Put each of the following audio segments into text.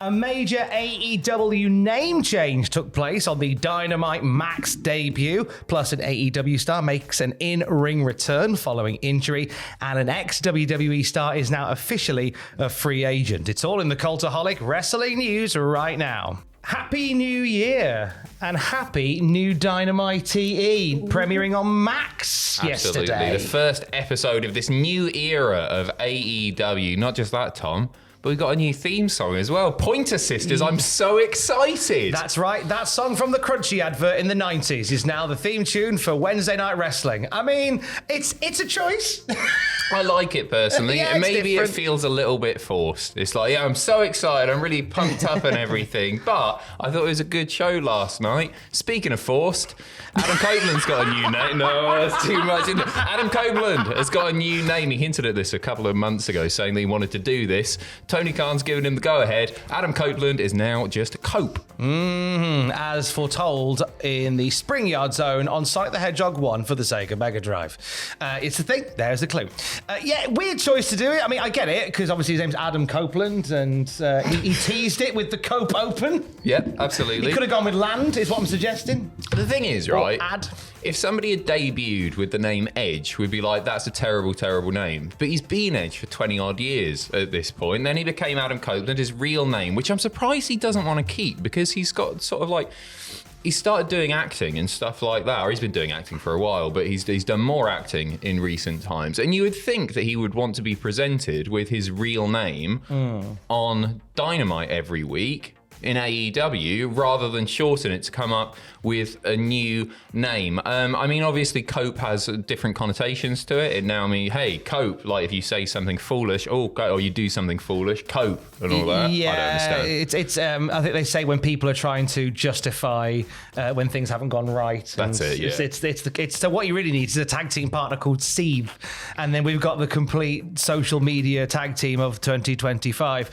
A major AEW name change took place on the Dynamite MAX debut, plus an AEW star makes an in-ring return following injury, and an ex-WWE star is now officially a free agent. It's all in the Cultaholic Wrestling News right now. Happy New Year and happy new Dynamite TE premiering on Max yesterday. The first episode of this new era of AEW. Not just that, Tom, but we've got a new theme song as well. Pointer Sisters, I'm so excited. That's right. That song from the Crunchy advert in the 90s is now the theme tune for Wednesday Night Wrestling. I mean, it's a choice. I like it personally. Yeah, Maybe it feels a little bit forced. It's like, yeah, I'm so excited. I'm really pumped up and everything. But I thought it was a good show last night. Speaking of forced, Adam Copeland's got a new name. No, that's too much. Adam Copeland has got a new name. He hinted at this a couple of months ago, saying that he wanted to do this. Tony Khan's given him the go-ahead. Adam Copeland is now just Cope. As foretold in the Spring Yard Zone on Sonic the Hedgehog 1 for the Sega Mega Drive. It's the thing. There's the clue. Weird choice to do it. I mean, I get it, because obviously his name's Adam Copeland, and he teased it with the Cope Open. Yeah, absolutely. He could have gone with Land, is what I'm suggesting. The thing is, right? Ad. If somebody had debuted with the name Edge, we'd be like, that's a terrible, terrible name. But he's been Edge for 20 odd years at this point. Then he became Adam Copeland, his real name, which I'm surprised he doesn't want to keep, because he's got sort of like, he started doing acting and stuff like that, or he's been doing acting for a while, but he's done more acting in recent times. And you would think that he would want to be presented with his real name on Dynamite every week in AEW, rather than shorten it to come up with a new name. I mean, obviously Cope has different connotations to it. It now means, hey, Cope, like if you say something foolish, or you do something foolish, Cope and all that. Yeah, I don't understand. It's I think they say when people are trying to justify when things haven't gone right. That's it, yeah. It's so what you really need is a tag team partner called Steve, and then we've got the complete social media tag team of 2025.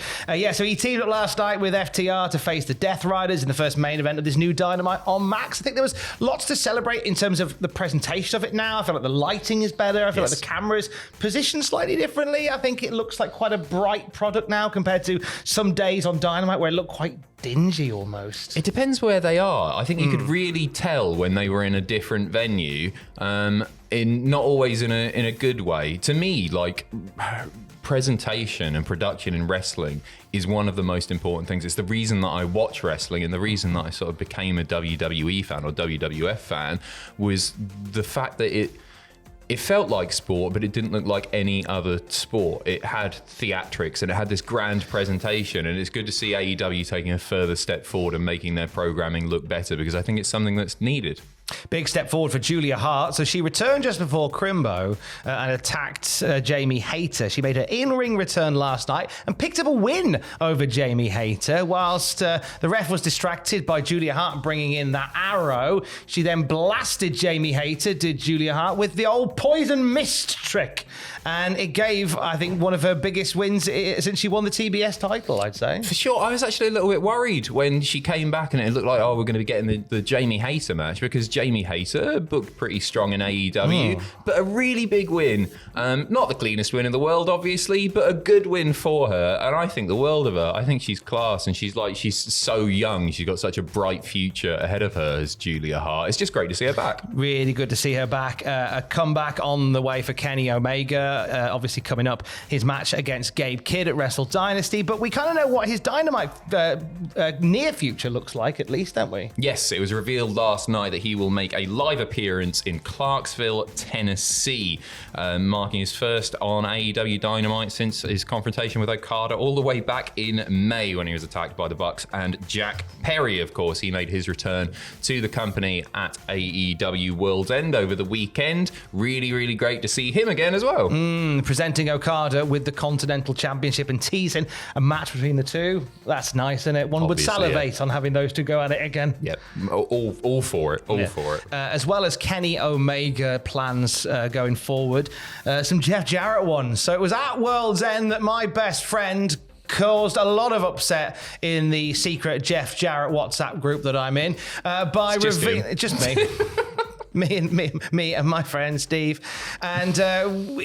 So he teamed up last night with FTR to face the Death Riders in the first main event of this new Dynamite on Max. I think there was lots to celebrate in terms of the presentation of it now. I feel like the lighting is better. I feel like the camera is positioned slightly differently. I think it looks like quite a bright product now compared to some days on Dynamite where it looked quite dingy almost. It depends where they are. I think you could really tell when they were in a different venue, in not always in a good way. To me, like, presentation and production in wrestling is one of the most important things. It's the reason that I watch wrestling, and the reason that I sort of became a WWE fan or WWF fan was the fact that it felt like sport, but it didn't look like any other sport. It had theatrics and it had this grand presentation, and it's good to see AEW taking a further step forward and making their programming look better, because I think it's something that's needed. Big step forward for Julia Hart. So she returned just before Crimbo and attacked Jamie Hayter. She made her in-ring return last night and picked up a win over Jamie Hayter. Whilst the ref was distracted by Julia Hart bringing in that arrow, she then blasted Jamie Hayter, did Julia Hart, with the old poison mist trick. And it gave, I think, one of her biggest wins since she won the TBS title, I'd say. For sure. I was actually a little bit worried when she came back and it looked like, we're going to be getting the Jamie Hayter match, because Jamie Hayter booked pretty strong in AEW, but a really big win. Not the cleanest win in the world, obviously, but a good win for her. And I think the world of her. I think she's class, and she's so young. She's got such a bright future ahead of her as Julia Hart. It's just great to see her back. Really good to see her back. A comeback on the way for Kenny Omega, obviously coming up his match against Gabe Kidd at Wrestle Dynasty, but we kind of know what his Dynamite near future looks like, at least, don't we? Yes, it was revealed last night that he will make a live appearance in Clarksville, Tennessee, marking his first on AEW Dynamite since his confrontation with Okada all the way back in May when he was attacked by the Bucks and Jack Perry. Of course, he made his return to the company at AEW World's End over the weekend. Really, really great to see him again as well. Presenting Okada with the Continental Championship and teasing a match between the two. That's nice, isn't it? One Obviously, would salivate on having those two go at it again. Yep, all for it, for it. As well as Kenny Omega plans going forward. Some Jeff Jarrett ones. So it was at World's End that my best friend caused a lot of upset in the secret Jeff Jarrett WhatsApp group that I'm in by just me. Me and my friend Steve, and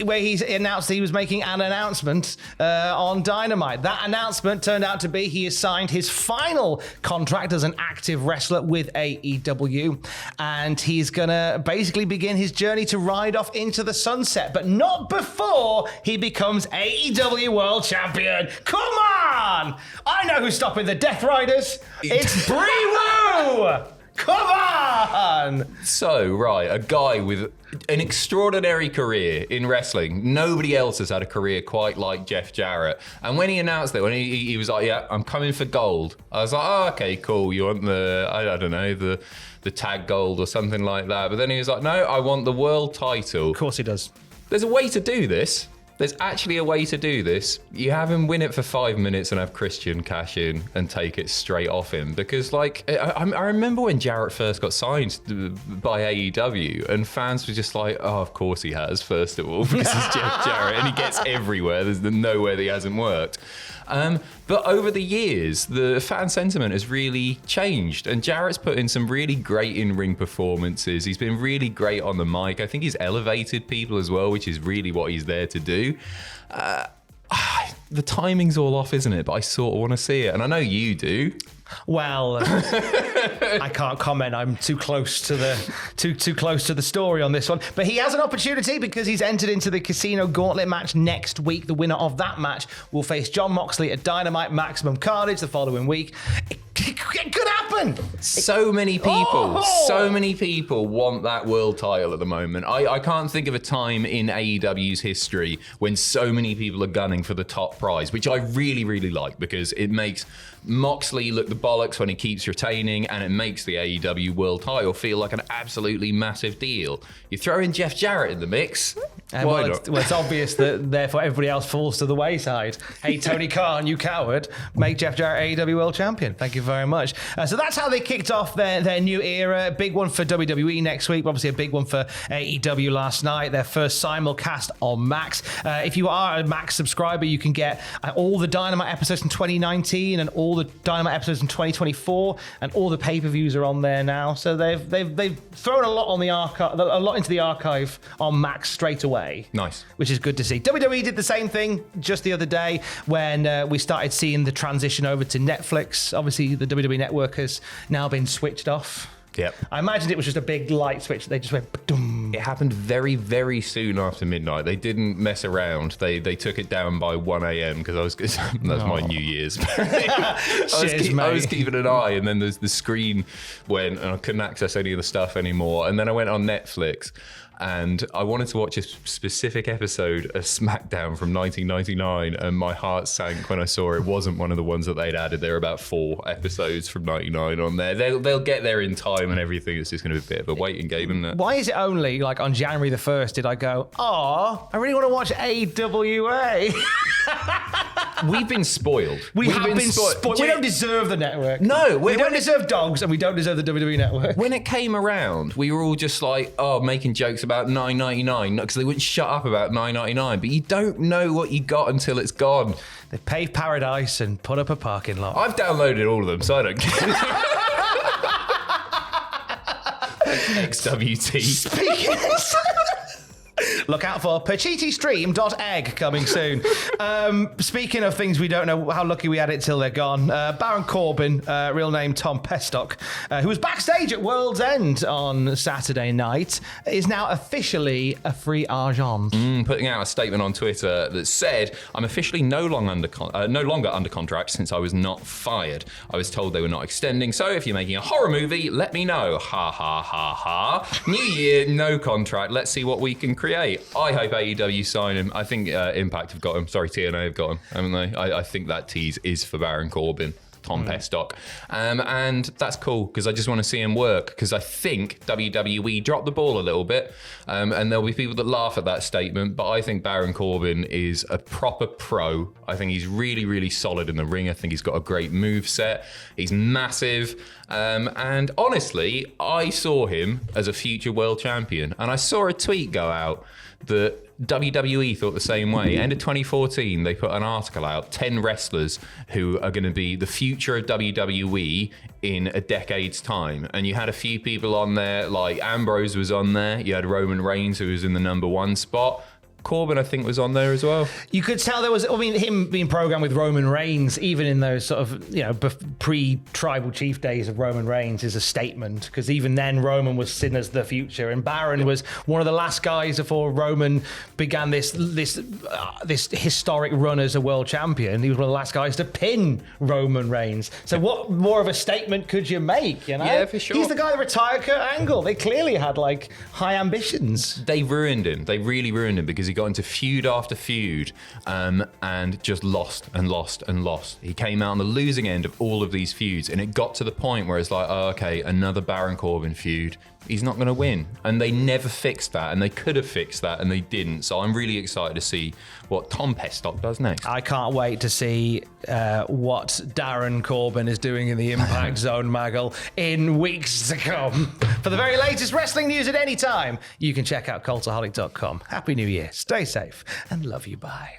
where he announced he was making an announcement on Dynamite. That announcement turned out to be he has signed his final contract as an active wrestler with AEW, and he's gonna basically begin his journey to ride off into the sunset, but not before he becomes AEW World Champion. Come on! I know who's stopping the Death Riders. It's Bree Woo! Come on! So, right, a guy with an extraordinary career in wrestling. Nobody else has had a career quite like Jeff Jarrett. And when he announced it, when he was like, yeah, I'm coming for gold, I was like, oh, okay, cool. You want I don't know, the tag gold or something like that. But then he was like, no, I want the world title. Of course he does. There's a way to do this. There's actually a way to do this. You have him win it for 5 minutes and have Christian cash in and take it straight off him. Because, like, I remember when Jarrett first got signed by AEW and fans were just like, oh, of course he has, first of all, because he's Jeff Jarrett and he gets everywhere. There's nowhere that he hasn't worked. But over the years, the fan sentiment has really changed, and Jarrett's put in some really great in-ring performances. He's been really great on the mic. I think he's elevated people as well, which is really what he's there to do. The timing's all off, isn't it? But I sort of want to see it, and I know you do. Well, I can't comment. I'm too close to the story on this one. But he has an opportunity because he's entered into the Casino Gauntlet match next week. The winner of that match will face Jon Moxley at Dynamite Maximum Carnage the following week. It could happen. So many people want that world title at the moment. I can't think of a time in AEW's history when so many people are gunning for the top prize, which I really, really like because it makes Moxley look the bollocks when he keeps retaining, and it makes the AEW world title feel like an absolutely massive deal. You throw in Jeff Jarrett in the mix. Why not? It's obvious that therefore everybody else falls to the wayside. Hey, Tony Khan, you coward, make Jeff Jarrett AEW World Champion. Thank you very much. So that's how they kicked off their new era. Big one for WWE next week. Obviously a big one for AEW last night. Their first simulcast on Max. If you are a Max subscriber, you can get all the Dynamite episodes in 2019 and all the Dynamite episodes in 2024, and all the pay-per-views are on there now. So they've thrown a lot into the archive on Max straight away. Nice, which is good to see. WWE did the same thing just the other day when we started seeing the transition over to Netflix. Obviously, the WWE network has now been switched off. Yep. I imagined it was just a big light switch. They just went ba-dum. It happened very, very soon after midnight. They didn't mess around. They took it down by 1 a.m. because that's my New Year's. I was keeping an eye, and then the screen went, and I couldn't access any of the stuff anymore. And then I went on Netflix, and I wanted to watch a specific episode of SmackDown from 1999, and my heart sank when I saw it wasn't one of the ones that they'd added. There are about 4 episodes from 99 on there. They'll get there in time and everything. It's just going to be a bit of a waiting game, isn't it? Why is it only like on January the 1st did I go, oh, I really want to watch AWA? We've been spoiled. We have been spoiled. We don't deserve the network. No. We don't deserve dogs, and we don't deserve the WWE network. When it came around, we were all just like, oh, making jokes about $9.99 because they wouldn't shut up about $9.99. But you don't know what you got until it's gone. They paved paradise and put up a parking lot. I've downloaded all of them, so I don't care. XWT. Speaking Look out for pachitistream.egg coming soon. Speaking of things we don't know how lucky we had it till they're gone, Baron Corbin, real name Tom Pestock, who was backstage at World's End on Saturday night, is now officially a free agent. Putting out a statement on Twitter that said, I'm officially no longer under contract since I was not fired. I was told they were not extending, so if you're making a horror movie, let me know. Ha ha ha ha. New year, no contract. Let's see what we can create. I hope AEW sign him. I think Impact have got him. Sorry, TNA have got him, haven't they? I think that tease is for Baron Corbin, Tom Pestock. And that's cool because I just want to see him work, because I think WWE dropped the ball a little bit, and there'll be people that laugh at that statement, but I think Baron Corbin is a proper pro. I think he's really, really solid in the ring. I think he's got a great move set. He's massive. And honestly, I saw him as a future world champion, and I saw a tweet go out that WWE thought the same way. End of 2014, they put an article out, 10 wrestlers who are going to be the future of WWE in a decade's time. And you had a few people on there, like Ambrose was on there. You had Roman Reigns, who was in the number 1 spot. Corbin, I think, was on there as well. You could tell there was, I mean, him being programmed with Roman Reigns, even in those sort of, pre-tribal chief days of Roman Reigns, is a statement, because even then Roman was seen as the future, and Baron was one of the last guys before Roman began this historic run as a world champion. He was one of the last guys to pin Roman Reigns. So what more of a statement could you make, Yeah, for sure. He's the guy that retired Kurt Angle. They clearly had, high ambitions. They ruined him. They really ruined him, because he got into feud after feud and just lost and lost and lost. He came out on the losing end of all of these feuds, and it got to the point where it's like, oh, okay, another Baron Corbin feud. He's not going to win. And they never fixed that, and they could have fixed that, and they didn't. So I'm really excited to see what Tom Pestock does next. I can't wait to see what Darren Corbin is doing in the Impact Zone, Maggle, in weeks to come. For the very latest wrestling news at any time, you can check out Cultaholic.com. Happy New Year, stay safe, and love you, bye.